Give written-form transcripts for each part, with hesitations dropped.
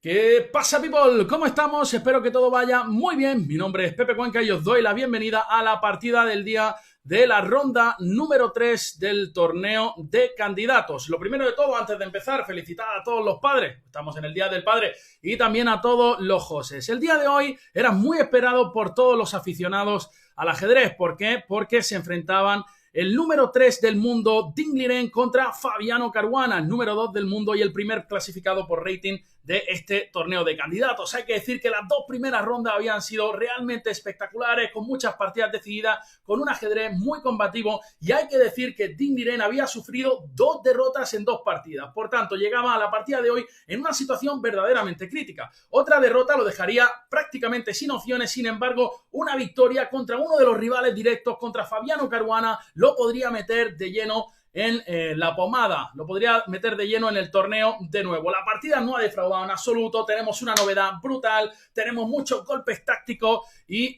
¿Qué pasa, people? ¿Cómo estamos? Espero que todo vaya muy bien. Mi nombre es Pepe Cuenca y os doy la bienvenida a la partida del día de la ronda número 3 del torneo de candidatos. Lo primero de todo, antes de empezar, felicitar a todos los padres. Estamos en el Día del Padre y también a todos los Joses. El día de hoy era muy esperado por todos los aficionados al ajedrez. ¿Por qué? Porque se enfrentaban el número 3 del mundo, Ding Liren, contra Fabiano Caruana, el número 2 del mundo y el primer clasificado por rating de este torneo de candidatos. Hay que decir que las dos primeras rondas habían sido realmente espectaculares, con muchas partidas decididas, con un ajedrez muy combativo, y hay que decir que Ding Liren había sufrido 2 derrotas en 2 partidas. Por tanto, llegaba a la partida de hoy en una situación verdaderamente crítica. Otra derrota lo dejaría prácticamente sin opciones. Sin embargo, una victoria contra uno de los rivales directos, contra Fabiano Caruana, lo podría meter de lleno en la pomada, lo podría meter de lleno en el torneo de nuevo. La partida no ha defraudado en absoluto, tenemos una novedad brutal, tenemos muchos golpes tácticos y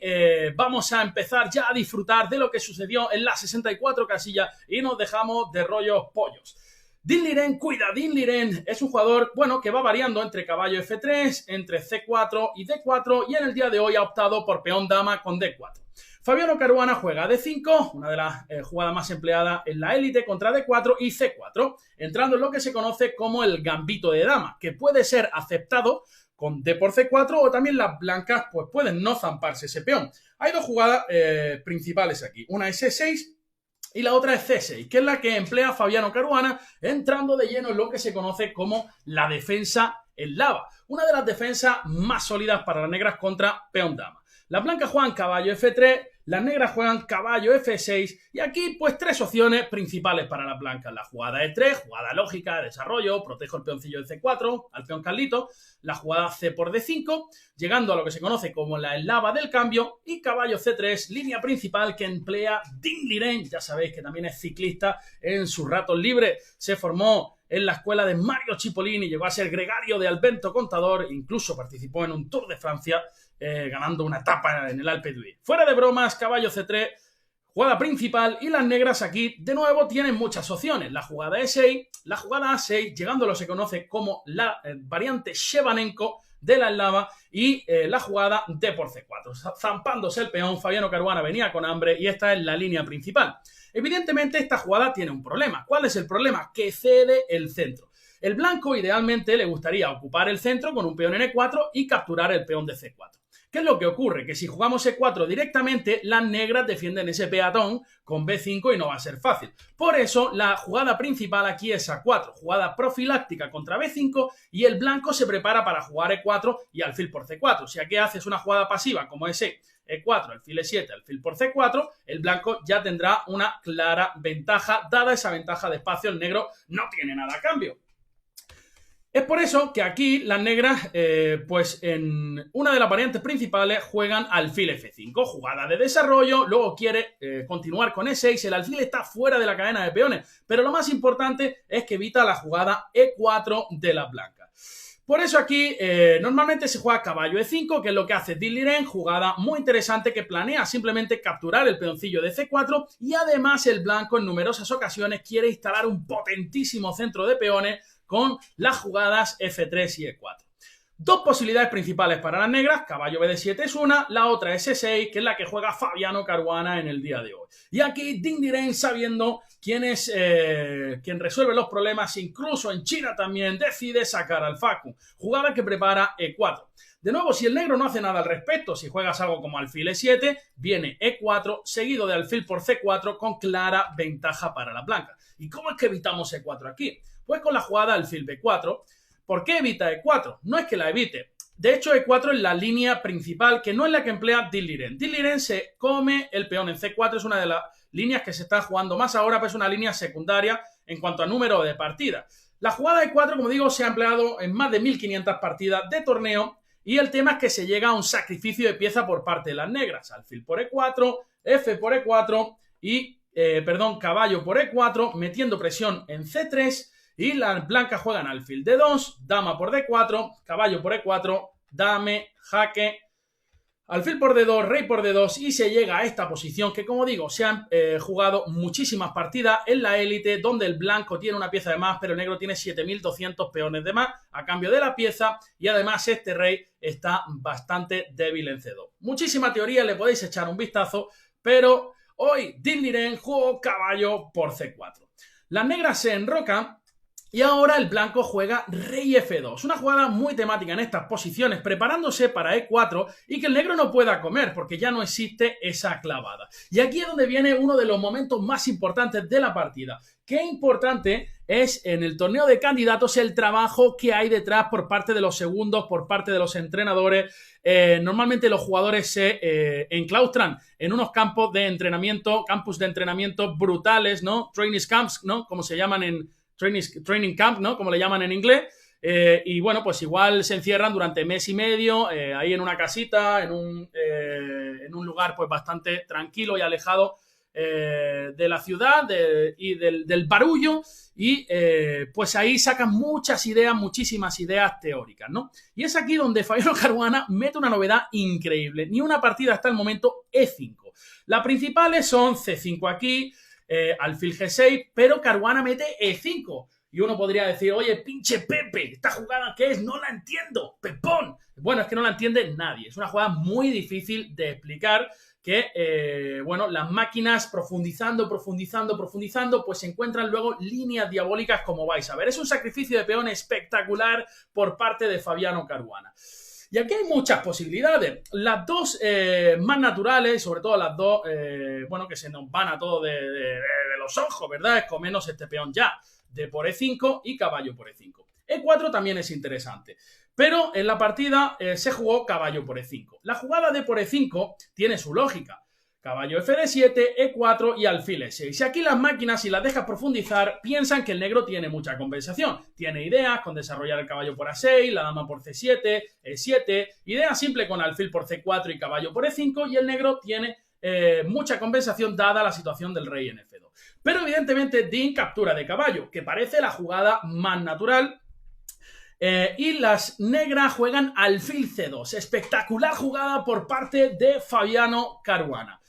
vamos a empezar ya a disfrutar de lo que sucedió en las 64 casillas y nos dejamos de rollos pollos. Ding Liren, cuida, Ding Liren es un jugador, bueno, que va variando entre caballo F3, entre C4 y D4, y en el día de hoy ha optado por peón dama con D4. Fabiano Caruana juega D5, una de las jugadas más empleadas en la élite, contra D4 y C4, entrando en lo que se conoce como el gambito de dama, que puede ser aceptado con D por C4, o también las blancas pues pueden no zamparse ese peón. Hay dos jugadas principales aquí, una es E6 y la otra es C6, que es la que emplea Fabiano Caruana, entrando de lleno en lo que se conoce como la defensa en lava, una de las defensas más sólidas para las negras contra peón dama. Las blancas juegan caballo F3, las negras juegan caballo F6, y aquí pues 3 opciones principales para las blancas. La jugada E3, jugada lógica, de desarrollo, protejo el peoncillo de C4 al peón Carlito. La jugada C por D5, llegando a lo que se conoce como la eslava del cambio, y caballo C3, línea principal que emplea Ding Liren. Ya sabéis que también es ciclista en sus ratos libres. Se formó en la escuela de Mario Cipollini, llegó a ser gregario de Alberto Contador, incluso participó en un Tour de Francia, ganando una etapa en el Alpe d'Huez. Fuera de bromas, caballo C3, jugada principal, y las negras aquí de nuevo tienen muchas opciones. La jugada E6, la jugada A6, llegando a lo que se conoce como la variante Shevanenko de la eslava, y la jugada D por C4. Zampándose el peón, Fabiano Caruana venía con hambre y esta es la línea principal. Evidentemente esta jugada tiene un problema. ¿Cuál es el problema? Que cede el centro. El blanco idealmente le gustaría ocupar el centro con un peón en E4 y capturar el peón de C4. ¿Qué es lo que ocurre? Que si jugamos E4 directamente, las negras defienden ese peatón con B5 y no va a ser fácil. Por eso, la jugada principal aquí es A4, jugada profiláctica contra B5, y el blanco se prepara para jugar E4 y alfil por C4. Si aquí haces una jugada pasiva como ese E4, alfil E7, alfil por C4, el blanco ya tendrá una clara ventaja. Dada esa ventaja de espacio, el negro no tiene nada a cambio. Es por eso que aquí las negras, pues en una de las variantes principales juegan alfil F5, jugada de desarrollo, luego quiere continuar con E6, el alfil está fuera de la cadena de peones, pero lo más importante es que evita la jugada E4 de las blancas. Por eso aquí normalmente se juega caballo E5, que es lo que hace Ding Liren, jugada muy interesante que planea simplemente capturar el peoncillo de C4, y además el blanco en numerosas ocasiones quiere instalar un potentísimo centro de peones con las jugadas F3 y E4. Dos posibilidades principales para las negras, caballo BD7 es una, la otra es E6, que es la que juega Fabiano Caruana en el día de hoy. Y aquí Ding Liren, sabiendo quién es quien resuelve los problemas, incluso en China también, decide sacar al Facu, jugada que prepara E4. De nuevo, si el negro no hace nada al respecto, si juegas algo como alfil E7, viene E4, seguido de alfil por C4, con clara ventaja para la blanca. ¿Y cómo es que evitamos E4 aquí? Pues con la jugada alfil B4. ¿Por qué evita E4? No es que la evite. De hecho, E4 es la línea principal, que no es la que emplea Ding Liren. Ding Liren se come el peón en C4, es una de las líneas que se está jugando más ahora, pero es una línea secundaria en cuanto a número de partidas. La jugada E4, como digo, se ha empleado en más de 1500 partidas de torneo, y el tema es que se llega a un sacrificio de pieza por parte de las negras. Alfil por E4, F por E4 y, caballo por E4, metiendo presión en C3, y las blancas juegan alfil D2, dama por D4, caballo por E4, dame, jaque. Alfil por D2, rey por D2 y se llega a esta posición que, como digo, se han jugado muchísimas partidas en la élite donde el blanco tiene una pieza de más, pero el negro tiene 7200 peones de más a cambio de la pieza y además este rey está bastante débil en C2. Muchísima teoría, le podéis echar un vistazo, pero hoy Dinh Liren jugó caballo por C4. Las negras se enrocan y ahora el blanco juega rey F2, una jugada muy temática en estas posiciones, preparándose para E4 y que el negro no pueda comer porque ya no existe esa clavada. Y aquí es donde viene uno de los momentos más importantes de la partida. Qué importante es en el torneo de candidatos el trabajo que hay detrás por parte de los segundos, por parte de los entrenadores. Normalmente los jugadores se enclaustran en unos campos de entrenamiento, campus de entrenamiento brutales, ¿no? Training camps, ¿no? Como se llaman en training camp, ¿no? Como le llaman en inglés. Y bueno, pues igual se encierran durante mes y medio ahí en una casita, en un lugar pues bastante tranquilo y alejado de la ciudad y del barullo y pues ahí sacan muchas ideas, muchísimas ideas teóricas, ¿no? Y es aquí donde Fabiano Caruana mete una novedad increíble. Ni una partida hasta el momento E5. Las principales son C5 aquí, alfil G6, pero Caruana mete E5. Y uno podría decir, oye, pinche Pepe, ¿esta jugada qué es? No la entiendo, Pepón. Bueno, es que no la entiende nadie. Es una jugada muy difícil de explicar que, bueno, las máquinas profundizando, pues se encuentran luego líneas diabólicas como vais a ver. Es un sacrificio de peón espectacular por parte de Fabiano Caruana. Y aquí hay muchas posibilidades. Las dos más naturales, sobre todo las dos, bueno, que se nos van a todos de los ojos, ¿verdad? Es comernos este peón ya. D por E5 y caballo por E5. E4 también es interesante. Pero en la partida se jugó caballo por E5. La jugada D por E5 tiene su lógica. Caballo FD7, E4 y alfil E6. Y aquí las máquinas, si las dejas profundizar, piensan que el negro tiene mucha compensación. Tiene ideas con desarrollar el caballo por A6, la dama por C7, E7. Idea simple con alfil por C4 y caballo por E5. Y el negro tiene mucha compensación dada la situación del rey en F2. Pero evidentemente Dinh captura de caballo, que parece la jugada más natural. Y las negras juegan alfil C2. Espectacular jugada por parte de Fabiano Caruana.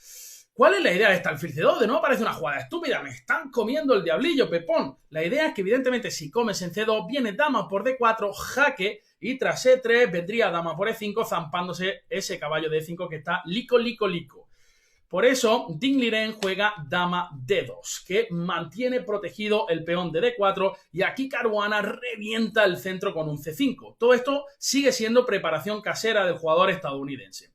¿Cuál es la idea de esta alfil C2? De nuevo parece una jugada estúpida. Me están comiendo el diablillo, Pepón. La idea es que evidentemente si comes en C2 viene dama por D4, jaque, y tras E3 vendría dama por E5 zampándose ese caballo de E5 que está lico. Por eso, Dinh Liren juega dama D2, que mantiene protegido el peón de D4 y aquí Caruana revienta el centro con un C5. Todo esto sigue siendo preparación casera del jugador estadounidense.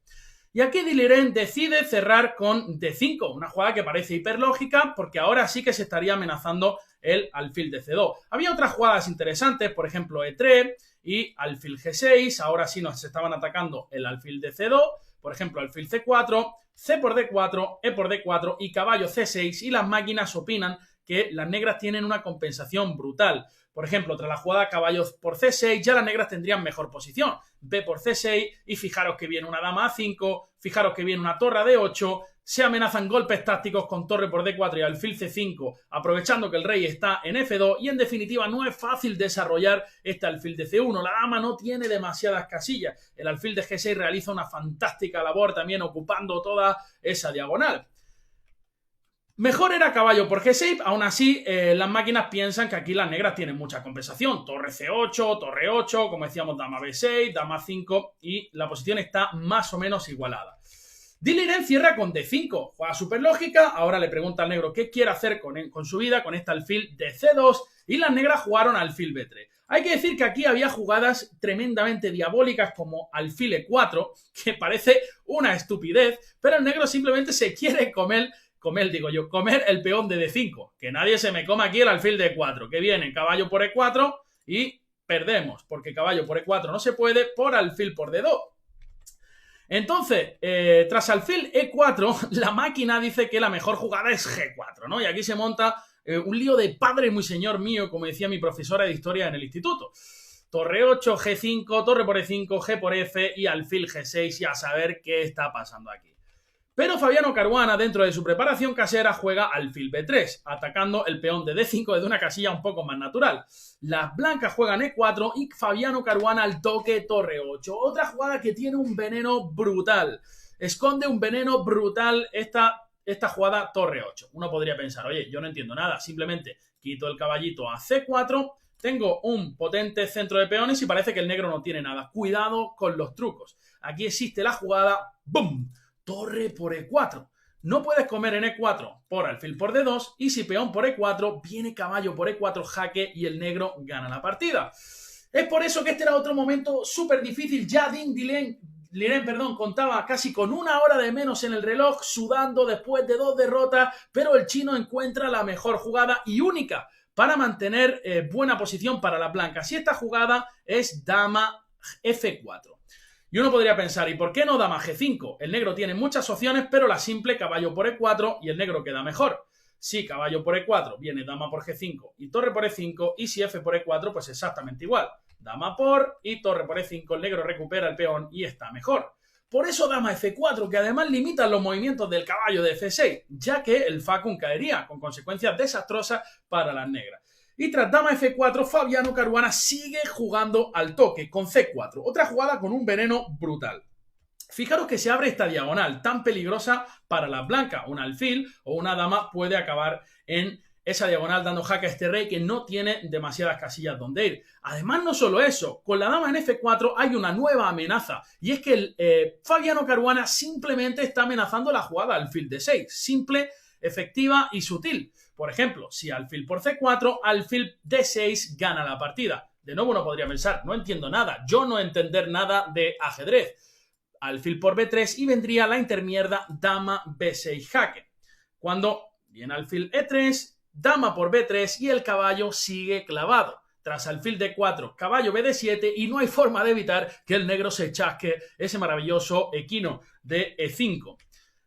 Y aquí Dinh Liren decide cerrar con D5, una jugada que parece hiperlógica porque ahora sí que se estaría amenazando el alfil de C2. Había otras jugadas interesantes, por ejemplo E3 y alfil G6, ahora sí nos estaban atacando el alfil de C2, por ejemplo alfil C4, C por D4, E por D4 y caballo C6 y las máquinas opinan que las negras tienen una compensación brutal. Por ejemplo, tras la jugada caballo por C6 ya las negras tendrían mejor posición. B por C6 y fijaros que viene una dama A5, fijaros que viene una torre a D8, se amenazan golpes tácticos con torre por D4 y alfil C5, aprovechando que el rey está en F2 y en definitiva no es fácil desarrollar este alfil de C1. La dama no tiene demasiadas casillas. El alfil de G6 realiza una fantástica labor también ocupando toda esa diagonal. Mejor era caballo por G6, aún así las máquinas piensan que aquí las negras tienen mucha compensación. Torre C8, torre 8, como decíamos, dama B6, dama 5 y la posición está más o menos igualada. Dinh Liren cierra con D5, juega súper lógica, ahora le pregunta al negro qué quiere hacer con su vida, con este alfil de C2 y las negras jugaron alfil B3. Hay que decir que aquí había jugadas tremendamente diabólicas como alfil E4, que parece una estupidez, pero el negro simplemente se quiere comer el peón de D5. Que nadie se me coma aquí el alfil de E4. Que viene caballo por E4 y perdemos. Porque caballo por E4 no se puede por alfil por D2. Entonces, tras alfil E4, la máquina dice que la mejor jugada es G4, ¿no? Y aquí se monta un lío de padre muy señor mío, como decía mi profesora de historia en el instituto. Torre 8, G5, torre por E5, G por F y alfil G6 y a saber qué está pasando aquí. Pero Fabiano Caruana, dentro de su preparación casera, juega alfil B3, atacando el peón de D5 desde una casilla un poco más natural. Las blancas juegan E4 y Fabiano Caruana al toque torre 8. Otra jugada que tiene un veneno brutal. Esconde un veneno brutal esta jugada torre 8. Uno podría pensar, oye, yo no entiendo nada, simplemente quito el caballito a C4, tengo un potente centro de peones y parece que el negro no tiene nada. Cuidado con los trucos. Aquí existe la jugada, ¡bum!, torre por E4. No puedes comer en E4 por alfil por D2 y si peón por E4, viene caballo por E4, jaque y el negro gana la partida. Es por eso que este era otro momento súper difícil. Ya Liren contaba casi con una hora de menos en el reloj, sudando después de 2 derrotas, pero el chino encuentra la mejor jugada y única para mantener buena posición para la blanca. Si esta jugada es dama F4. Y uno podría pensar, ¿y por qué no dama G5? El negro tiene muchas opciones, pero la simple caballo por E4 y el negro queda mejor. Si caballo por E4 viene dama por G5 y torre por E5, y si F por E4, pues exactamente igual. Dama por y torre por E5, el negro recupera el peón y está mejor. Por eso dama F4, que además limita los movimientos del caballo de F6, ya que el facum caería, con consecuencias desastrosas para las negras. Y tras dama F4, Fabiano Caruana sigue jugando al toque con C4. Otra jugada con un veneno brutal. Fijaros que se abre esta diagonal tan peligrosa para las blancas. Un alfil o una dama puede acabar en esa diagonal dando jaque a este rey que no tiene demasiadas casillas donde ir. Además, no solo eso, con la dama en F4 hay una nueva amenaza. Y es que Fabiano Caruana simplemente está amenazando la jugada alfil D6. Simple, efectiva y sutil. Por ejemplo, si alfil por C4, alfil D6 gana la partida. De nuevo uno podría pensar, no entiendo nada, yo no entender nada de ajedrez. Alfil por B3 y vendría la intermierda dama B6 jaque. Cuando viene alfil E3, dama por B3 y el caballo sigue clavado. Tras alfil D4, caballo BD7 y no hay forma de evitar que el negro se chasque ese maravilloso equino de E5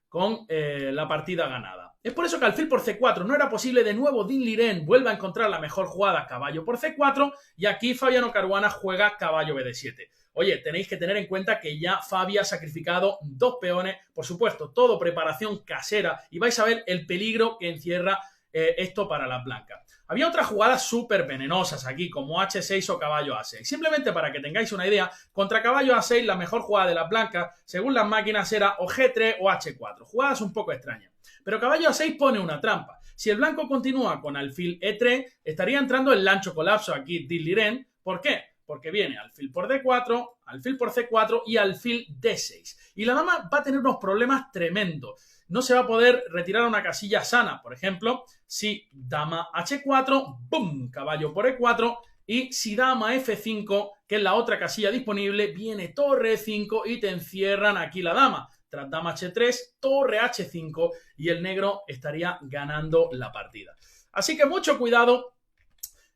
con la partida ganada. Es por eso que alfil por C4 no era posible. De nuevo Dinh Liren vuelve a encontrar la mejor jugada, caballo por C4, y aquí Fabiano Caruana juega caballo BD7. Oye, tenéis que tener en cuenta que ya Fabi ha sacrificado 2 peones, por supuesto, todo preparación casera, y vais a ver el peligro que encierra esto para las blancas. Había otras jugadas súper venenosas aquí, como H6 o caballo A6. Simplemente para que tengáis una idea, contra caballo A6 la mejor jugada de las blancas, según las máquinas, era o G3 o H4. Jugadas un poco extrañas. Pero caballo A6 pone una trampa. Si el blanco continúa con alfil E3, estaría entrando el lancho colapso aquí Dinh Liren. ¿Por qué? Porque viene alfil por D4, alfil por C4 y alfil D6. Y la dama va a tener unos problemas tremendos. No se va a poder retirar a una casilla sana. Por ejemplo, si dama H4, ¡bum!, caballo por E4. Y si dama F5, que es la otra casilla disponible, viene torre E5 y te encierran aquí la dama. Tras dama H3, torre H5 y el negro estaría ganando la partida. Así que mucho cuidado.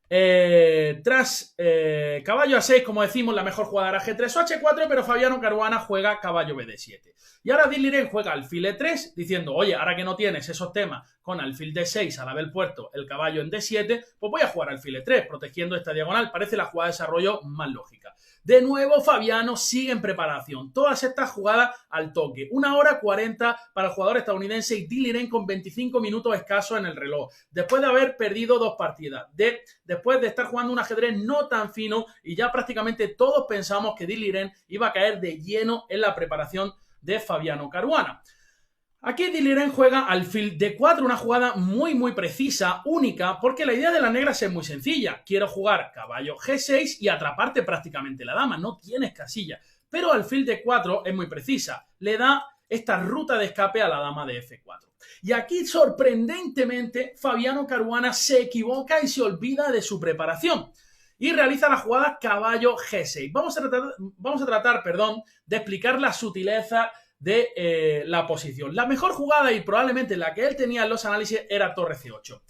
Tras caballo A6, como decimos, la mejor jugada era G3 o H4, pero Fabiano Caruana juega caballo BD7. Y ahora Dinh Liren juega alfil E3, diciendo, oye, ahora que no tienes esos temas con alfil D6 al haber puesto el caballo en D7, pues voy a jugar alfil E3, protegiendo esta diagonal. Parece la jugada de desarrollo más lógica. De nuevo, Fabiano sigue en preparación. Todas estas jugadas al toque. 1 hora 40 para el jugador estadounidense y Dinh Liren con 25 minutos escasos en el reloj. Después de haber perdido 2 partidas. Después de estar jugando un ajedrez no tan fino y ya prácticamente todos pensamos que Dinh Liren iba a caer de lleno en la preparación de Fabiano Caruana. Aquí Dinh Liren juega alfil D4, una jugada muy precisa, única, porque la idea de las negras es muy sencilla. Quiero jugar caballo G6 y atraparte prácticamente la dama, no tienes casilla. Pero alfil D4 es muy precisa, le da esta ruta de escape a la dama de F4. Y aquí, sorprendentemente, Fabiano Caruana se equivoca y se olvida de su preparación. Y realiza la jugada caballo G6. Vamos a tratar de explicar la sutileza de la posición. La mejor jugada y probablemente la que él tenía en los análisis era torre C8.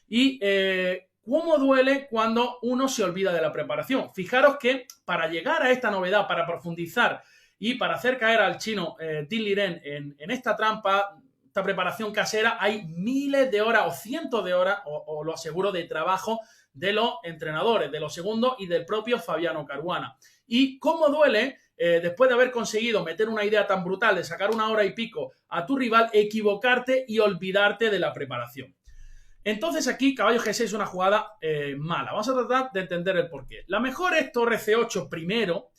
Y cómo duele cuando uno se olvida de la preparación. Fijaros que para llegar a esta novedad, para profundizar y para hacer caer al chino Dinh Liren en esta trampa, esta preparación casera, hay miles de horas o cientos de horas, o lo aseguro, de trabajo de los entrenadores, de los segundos y del propio Fabiano Caruana. Y cómo duele, después de haber conseguido meter una idea tan brutal de sacar 1 hora y pico a tu rival, equivocarte y olvidarte de la preparación. Entonces aquí caballo G6 es una jugada mala. Vamos a tratar de entender el porqué. La mejor es torre C8 primero,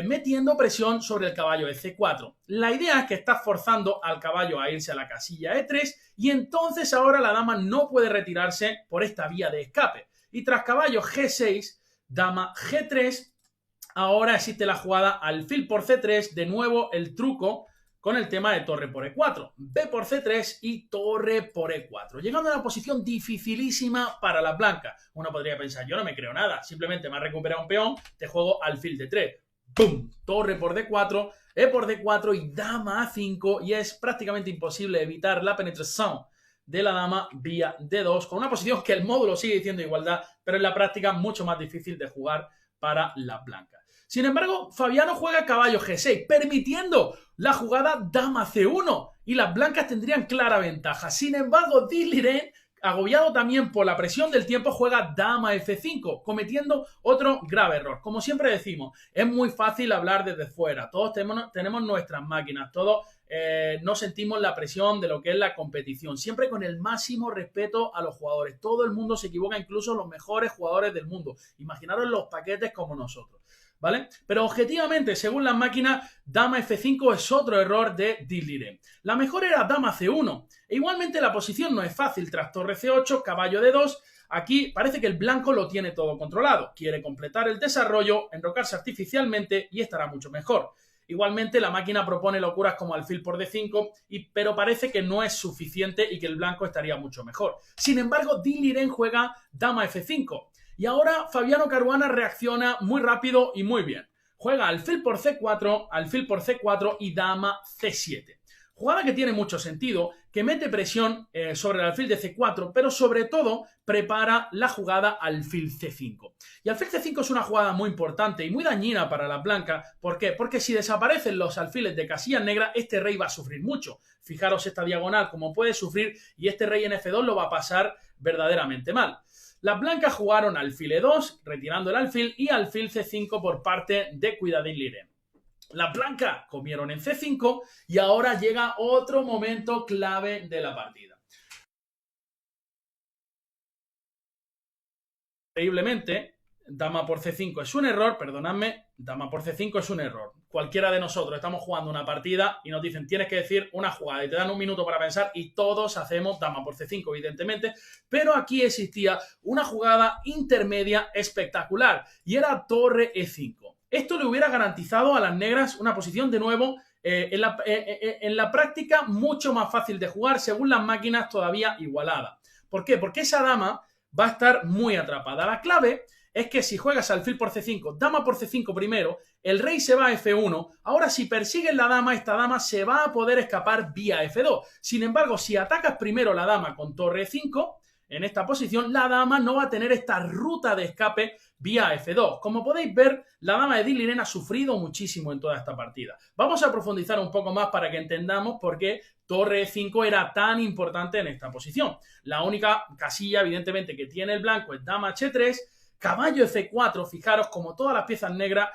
metiendo presión sobre el caballo de C4. La idea es que estás forzando al caballo a irse a la casilla E3 y entonces ahora la dama no puede retirarse por esta vía de escape. Y tras caballo G6, dama G3, ahora existe la jugada alfil por C3, de nuevo el truco con el tema de torre por E4, B por C3 y torre por E4, llegando a una posición dificilísima para la blanca. Uno podría pensar, yo no me creo nada, simplemente me ha recuperado un peón, te juego alfil D3, ¡pum! Torre por D4, E por D4 y dama A5, y es prácticamente imposible evitar la penetración de la dama vía D2, con una posición que el módulo sigue diciendo igualdad, pero en la práctica mucho más difícil de jugar para la blanca. Sin embargo, Fabiano juega caballo G6, permitiendo la jugada dama C1 y las blancas tendrían clara ventaja. Sin embargo, Dilleren, agobiado también por la presión del tiempo, juega dama F5, cometiendo otro grave error. Como siempre decimos, es muy fácil hablar desde fuera. Todos tenemos nuestras máquinas, todos no sentimos la presión de lo que es la competición. Siempre con el máximo respeto a los jugadores. Todo el mundo se equivoca, incluso los mejores jugadores del mundo. Imaginaros los paquetes como nosotros, ¿vale? Pero objetivamente, según las máquinas, dama F5 es otro error de Dilleren. La mejor era dama C1. E igualmente la posición no es fácil. Tras torre C8, caballo D2, aquí parece que el blanco lo tiene todo controlado. Quiere completar el desarrollo, enrocarse artificialmente y estará mucho mejor. Igualmente la máquina propone locuras como alfil por D5, pero parece que no es suficiente y que el blanco estaría mucho mejor. Sin embargo, Dilleren juega dama F5. Y ahora Fabiano Caruana reacciona muy rápido y muy bien. Juega alfil por C4 y dama C7. Jugada que tiene mucho sentido, que mete presión sobre el alfil de C4, pero sobre todo prepara la jugada alfil C5. Y alfil C5 es una jugada muy importante y muy dañina para la blanca. ¿Por qué? Porque si desaparecen los alfiles de casillas negras, este rey va a sufrir mucho. Fijaros esta diagonal como puede sufrir y este rey en F2 lo va a pasar verdaderamente mal. Las blancas jugaron alfil E2, retirando el alfil, y alfil C5 por parte de Dilleren. Las blancas comieron en C5 y ahora llega otro momento clave de la partida. Increíblemente, dama por C5 es un error, perdonadme, dama por C5 es un error. Cualquiera de nosotros estamos jugando una partida y nos dicen tienes que decir una jugada y te dan un minuto para pensar y todos hacemos dama por C5, evidentemente, pero aquí existía una jugada intermedia espectacular y era torre E5. Esto le hubiera garantizado a las negras una posición de nuevo en la práctica mucho más fácil de jugar, según las máquinas todavía igualada. ¿Por qué? Porque esa dama va a estar muy atrapada. La clave es que si juegas alfil por C5, dama por C5 primero, el rey se va a F1, ahora si persigues la dama, esta dama se va a poder escapar vía F2. Sin embargo, si atacas primero la dama con torre E5, en esta posición, la dama no va a tener esta ruta de escape vía F2. Como podéis ver, la dama de Dilleren ha sufrido muchísimo en toda esta partida. Vamos a profundizar un poco más para que entendamos por qué torre E5 era tan importante en esta posición. La única casilla, evidentemente, que tiene el blanco es dama H3, caballo F4, fijaros como todas las piezas negras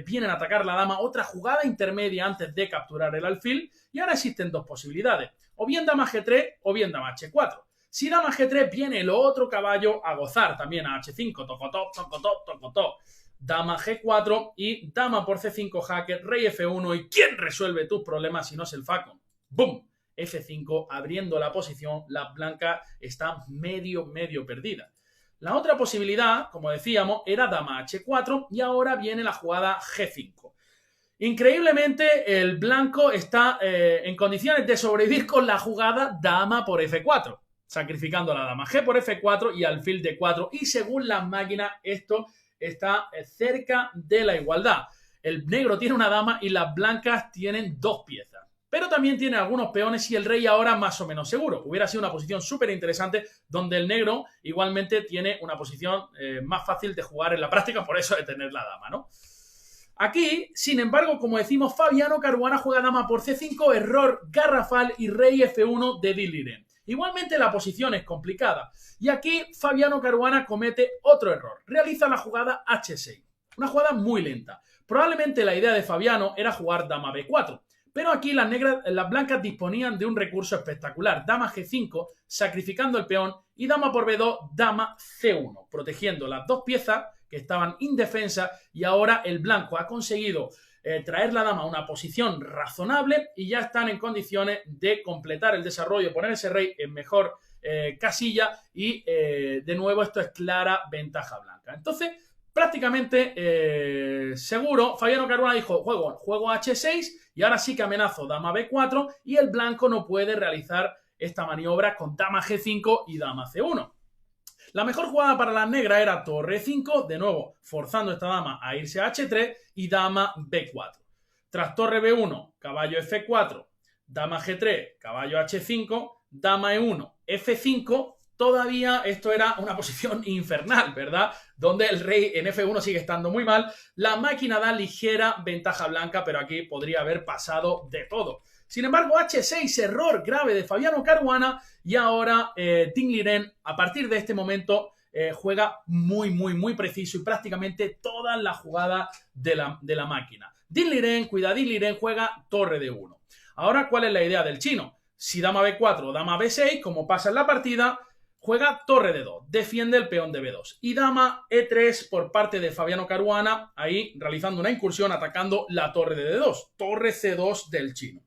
vienen a atacar la dama, otra jugada intermedia antes de capturar el alfil, y ahora existen dos posibilidades, o bien dama G3 o bien dama H4. Si dama G3 viene el otro caballo a gozar también a H5, tocotó, tocotó, tocotó. Dama G4 y dama por C5 jaque, rey F1. ¿Y quién resuelve tus problemas si no es el Falcon? ¡Bum! F5 abriendo la posición, la blanca está medio perdida. La otra posibilidad, como decíamos, era dama H4 y ahora viene la jugada G5. Increíblemente, el blanco está en condiciones de sobrevivir con la jugada dama por F4. Sacrificando a la dama G por F4 y alfil D4. Y según las máquinas, esto está cerca de la igualdad. El negro tiene una dama y las blancas tienen dos piezas. Pero también tiene algunos peones y el rey ahora más o menos seguro. Hubiera sido una posición súper interesante donde el negro igualmente tiene una posición más fácil de jugar en la práctica, por eso de tener la dama, ¿no? Aquí, sin embargo, como decimos, Fabiano Caruana juega dama por C5, error garrafal y rey F1 de Dilleren. Igualmente la posición es complicada y aquí Fabiano Caruana comete otro error. Realiza la jugada H6, una jugada muy lenta. Probablemente la idea de Fabiano era jugar dama B4, pero aquí las blancas disponían de un recurso espectacular, dama G5, sacrificando el peón, y dama por B2, dama C1, protegiendo las dos piezas que estaban indefensas, y ahora el blanco ha conseguido traer la dama a una posición razonable y ya están en condiciones de completar el desarrollo, poner ese rey en mejor casilla y de nuevo esto es clara ventaja blanca. Entonces, prácticamente seguro, Fabiano Caruana dijo, juego H6 y ahora sí que amenazo dama B4 y el blanco no puede realizar esta maniobra con dama G5 y dama C1. La mejor jugada para las negras era torre 5, de nuevo forzando a esta dama a irse a H3 y dama B4. Tras torre B1, caballo F4, dama G3, caballo H5, dama E1, F5, todavía esto era una posición infernal, ¿verdad? Donde el rey en F1 sigue estando muy mal. La máquina da ligera ventaja blanca, pero aquí podría haber pasado de todo. Sin embargo, H6, error grave de Fabiano Caruana, y ahora Ding Liren, a partir de este momento, juega muy preciso y prácticamente todas las jugadas de la máquina. Ding Liren, Ding Liren juega torre de 1. Ahora, ¿cuál es la idea del chino? Si dama B4 o dama B6, como pasa en la partida, juega torre de 2, defiende el peón de B2. Y dama E3 por parte de Fabiano Caruana, ahí realizando una incursión atacando la torre de D2, torre C2 del chino.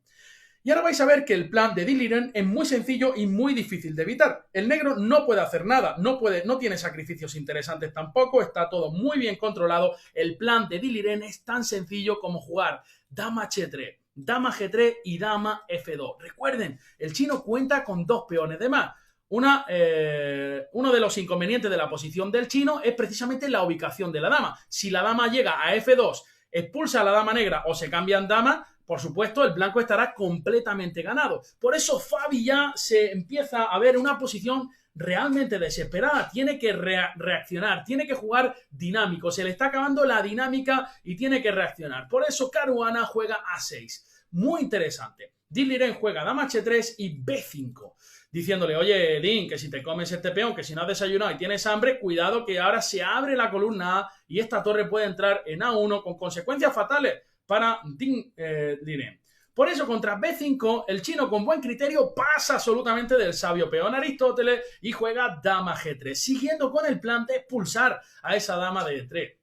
Y ahora vais a ver que el plan de Ding Liren es muy sencillo y muy difícil de evitar. El negro no puede hacer nada, no tiene sacrificios interesantes tampoco, está todo muy bien controlado. El plan de Ding Liren es tan sencillo como jugar dama H3, dama G3 y dama F2. Recuerden, el chino cuenta con dos peones de más. Uno de los inconvenientes de la posición del chino es precisamente la ubicación de la dama. Si la dama llega a F2, expulsa a la dama negra o se cambian damas, por supuesto, el blanco estará completamente ganado. Por eso Fabi ya se empieza a ver una posición realmente desesperada. Tiene que reaccionar, tiene que jugar dinámico. Se le está acabando la dinámica y tiene que reaccionar. Por eso Caruana juega A6. Muy interesante. Ding Liren juega dama H3 y B5. Diciéndole, oye, Ding, que si te comes este peón, que si no has desayunado y tienes hambre, cuidado que ahora se abre la columna A y esta torre puede entrar en A1 con consecuencias fatales para Ding Liren. Por eso, contra B5, el chino con buen criterio pasa absolutamente del sabio peón Aristóteles y juega dama G3, siguiendo con el plan de expulsar a esa dama de E3.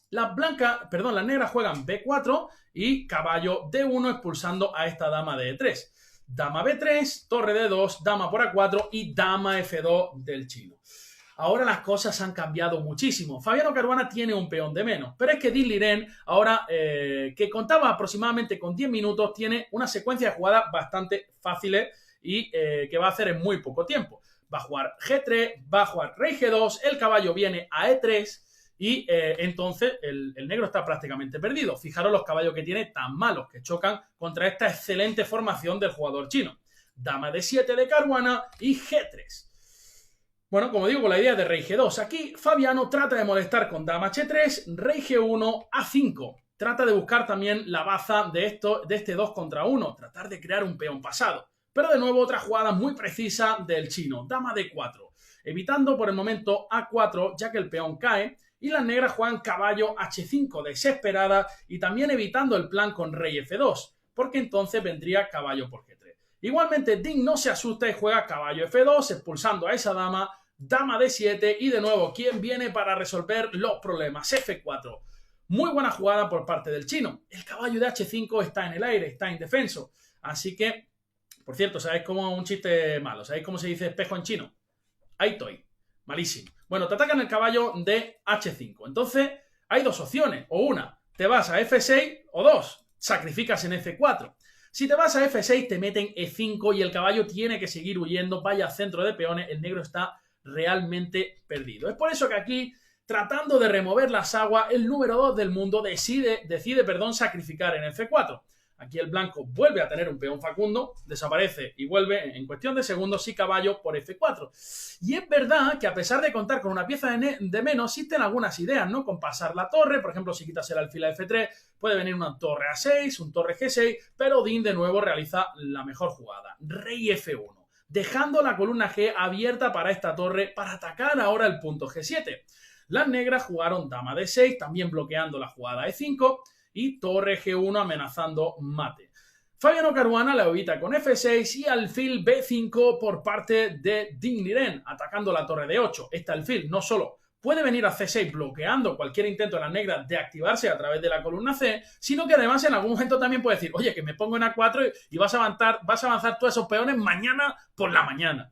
Las negras juegan B4 y caballo D1 expulsando a esta dama de E3. Dama B3, torre D2, dama por A4 y dama F2 del chino. Ahora las cosas han cambiado muchísimo. Fabiano Caruana tiene un peón de menos, pero es que Ding Liren, ahora que contaba aproximadamente con 10 minutos, tiene una secuencia de jugadas bastante fáciles y que va a hacer en muy poco tiempo. Va a jugar G3, va a jugar rey G2, el caballo viene a E3 y entonces el negro está prácticamente perdido. Fijaros los caballos que tiene tan malos que chocan contra esta excelente formación del jugador chino. Dama D7 de Caruana y G3. Bueno, como digo, con la idea de rey G2. Aquí Fabiano trata de molestar con dama H3, rey G1, A5. Trata de buscar también la baza de este 2 contra 1. Tratar de crear un peón pasado. Pero de nuevo otra jugada muy precisa del chino. Dama D4. Evitando por el momento A4 ya que el peón cae. Y las negras juegan caballo H5 desesperada y también evitando el plan con rey F2. Porque entonces vendría caballo por G3. Igualmente Ding no se asusta y juega caballo F2 expulsando a esa dama. Dama D7 y de nuevo, ¿quién viene para resolver los problemas? F4. Muy buena jugada por parte del chino. El caballo de H5 está en el aire, está indefenso. Así que, por cierto, ¿sabéis cómo un chiste malo? ¿Sabéis cómo se dice espejo en chino? Ahí estoy. Malísimo. Bueno, te atacan el caballo de H5. Entonces, hay dos opciones. O una, te vas a F6 o dos, sacrificas en F4. Si te vas a F6, te meten E5 y el caballo tiene que seguir huyendo. Vaya centro de peones, el negro está realmente perdido. Es por eso que aquí, tratando de remover las aguas, el número 2 del mundo decide sacrificar en F4. Aquí el blanco vuelve a tener un peón facundo, desaparece y vuelve en cuestión de segundos y caballo por F4. Y es verdad que a pesar de contar con una pieza de menos, existen algunas ideas, ¿no? Con pasar la torre, por ejemplo, si quitas el alfil a F3, puede venir una torre A6, un torre G6, pero Ding de nuevo realiza la mejor jugada, rey F1. dejando la columna G abierta para esta torre para atacar ahora el punto G7. Las negras jugaron dama D6, también bloqueando la jugada E5 y torre G1 amenazando mate. Fabiano Caruana la evita con F6 y alfil B5 por parte de Ding Liren, atacando la torre D8. Este alfil no solo puede venir a C6 bloqueando cualquier intento de las negras de activarse a través de la columna C, sino que además en algún momento también puede decir, oye, que me pongo en A4 y vas a avanzar todos esos peones mañana por la mañana.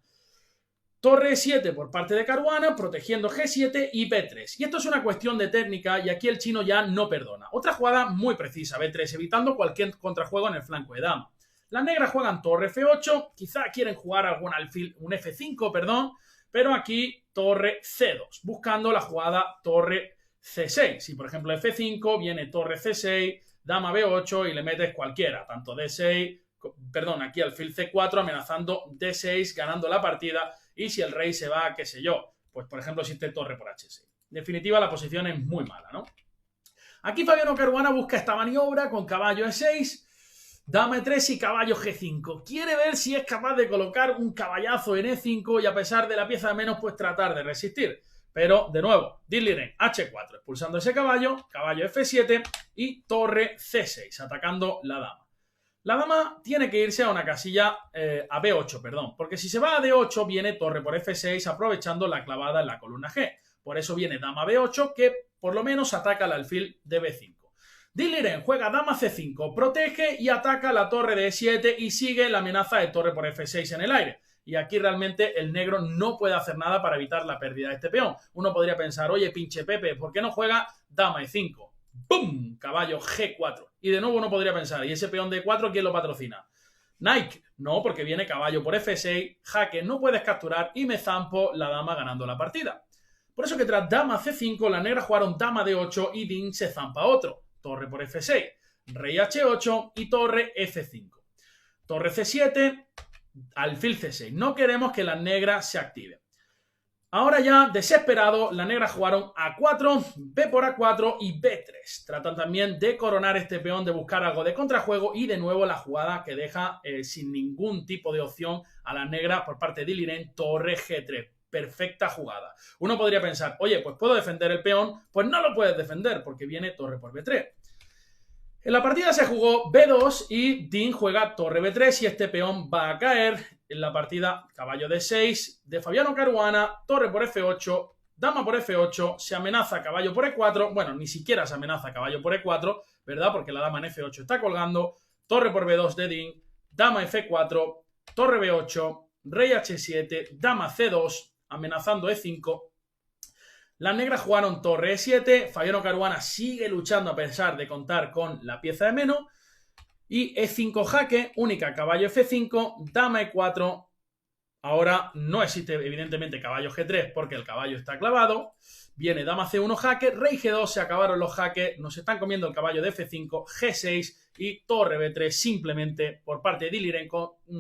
Torre E7 por parte de Caruana, protegiendo G7 y B3. Y esto es una cuestión de técnica y aquí el chino ya no perdona. Otra jugada muy precisa, B3, evitando cualquier contrajuego en el flanco de dama. Las negras juegan torre F8, quizá quieren jugar algún alfil, un F5, perdón, pero aquí torre C2, buscando la jugada torre C6. Si por ejemplo F5 viene torre C6, dama B8 y le metes cualquiera, tanto D6, perdón, aquí alfil C4 amenazando D6, ganando la partida. Y si el rey se va, qué sé yo, pues por ejemplo existe torre por H6. En definitiva, la posición es muy mala, ¿no? Aquí Fabiano Caruana busca esta maniobra con caballo E6, dama E3 y caballo G5. Quiere ver si es capaz de colocar un caballazo en E5 y a pesar de la pieza de menos, pues tratar de resistir. Pero, de nuevo, Ding Liren H4, expulsando ese caballo, caballo F7 y torre C6, atacando la dama. La dama tiene que irse a una casilla a B8, perdón, porque si se va a D8 viene torre por F6 aprovechando la clavada en la columna G. Por eso viene dama B8 que por lo menos ataca el alfil de B5. Ding Liren juega dama C5, protege y ataca la torre de E7 y sigue la amenaza de torre por F6 en el aire. Y aquí realmente el negro no puede hacer nada para evitar la pérdida de este peón. Uno podría pensar, oye, pinche Pepe, ¿por qué no juega dama E5? ¡Bum! Caballo G4. Y de nuevo uno podría pensar, ¿y ese peón de 4 quién lo patrocina? Nike. No, porque viene caballo por F6, jaque no puedes capturar y me zampo la dama ganando la partida. Por eso que tras dama C5, las negras jugaron dama D8 y Ding se zampa otro. Torre por F6, rey H8 y torre F5. Torre C7, alfil C6. No queremos que las negras se activen. Ahora ya, desesperado, las negras jugaron A4, B por A4 y B3. Tratan también de coronar este peón, de buscar algo de contrajuego y de nuevo la jugada que deja sin ningún tipo de opción a las negras por parte de Ding Liren, torre G3. Perfecta jugada. Uno podría pensar, oye, pues puedo defender el peón. Pues no lo puedes defender porque viene torre por B3. En la partida se jugó B2 y Ding juega torre B3 y este peón va a caer. En la partida caballo D6 de Fabiano Caruana, torre por F8, dama por F8, se amenaza caballo por E4, bueno, ni siquiera se amenaza caballo por E4, ¿verdad? Porque la dama en F8 está colgando, torre por B2 de Ding, dama F4, torre B8, rey H7, dama C2, amenazando E5. Las negras jugaron torre E7, Fabiano Caruana sigue luchando a pesar de contar con la pieza de menos. Y E5 jaque, única caballo F5, dama E4. Ahora no existe evidentemente caballo G3 porque el caballo está clavado. Viene dama C1 jaque, rey G2, se acabaron los jaques, nos están comiendo el caballo de F5, G6 y torre B3 simplemente por parte de Ding Liren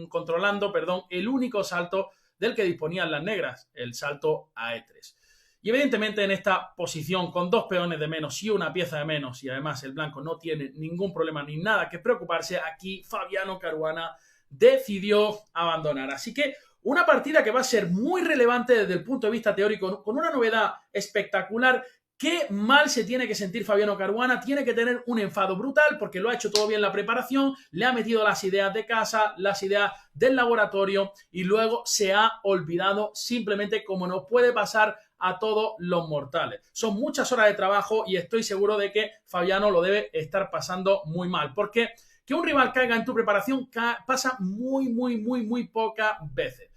controlando, el único salto del que disponían las negras, el salto a E3. Y evidentemente en esta posición con dos peones de menos y una pieza de menos y además el blanco no tiene ningún problema ni nada que preocuparse, aquí Fabiano Caruana decidió abandonar. Así que una partida que va a ser muy relevante desde el punto de vista teórico, con una novedad espectacular. Qué mal se tiene que sentir Fabiano Caruana, tiene que tener un enfado brutal porque lo ha hecho todo bien la preparación, le ha metido las ideas de casa, las ideas del laboratorio y luego se ha olvidado simplemente como nos puede pasar a todos los mortales. Son muchas horas de trabajo y estoy seguro de que Fabiano lo debe estar pasando muy mal porque que un rival caiga en tu preparación pasa muy pocas veces.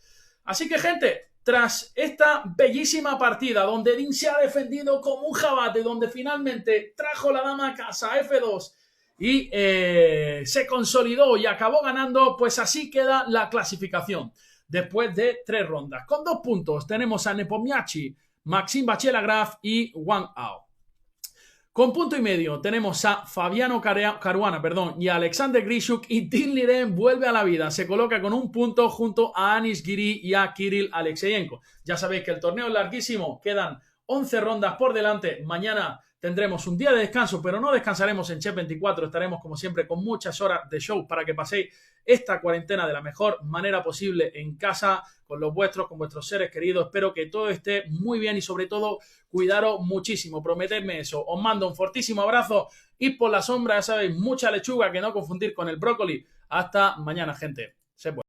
Así que gente, tras esta bellísima partida donde Ding se ha defendido como un jabate, donde finalmente trajo la dama a casa, F2, y se consolidó y acabó ganando, pues así queda la clasificación. Después de 3 rondas. Con 2 puntos tenemos a Nepomniachtchi, Maxime Bachelagraph y Wang Ao. Con punto y medio tenemos a Fabiano Caruana y a Alexander Grishuk y Ding Liren vuelve a la vida. Se coloca con 1 punto junto a Anish Giri y a Kirill Alexeyenko. Ya sabéis que el torneo es larguísimo. Quedan 11 rondas por delante. Mañana tendremos un día de descanso, pero no descansaremos en Chef 24. Estaremos, como siempre, con muchas horas de show para que paséis esta cuarentena de la mejor manera posible en casa, con los vuestros, con vuestros seres queridos. Espero que todo esté muy bien y, sobre todo, cuidaros muchísimo. Prometedme eso. Os mando un fortísimo abrazo y por la sombra, ya sabéis, mucha lechuga, que no confundir con el brócoli. Hasta mañana, gente.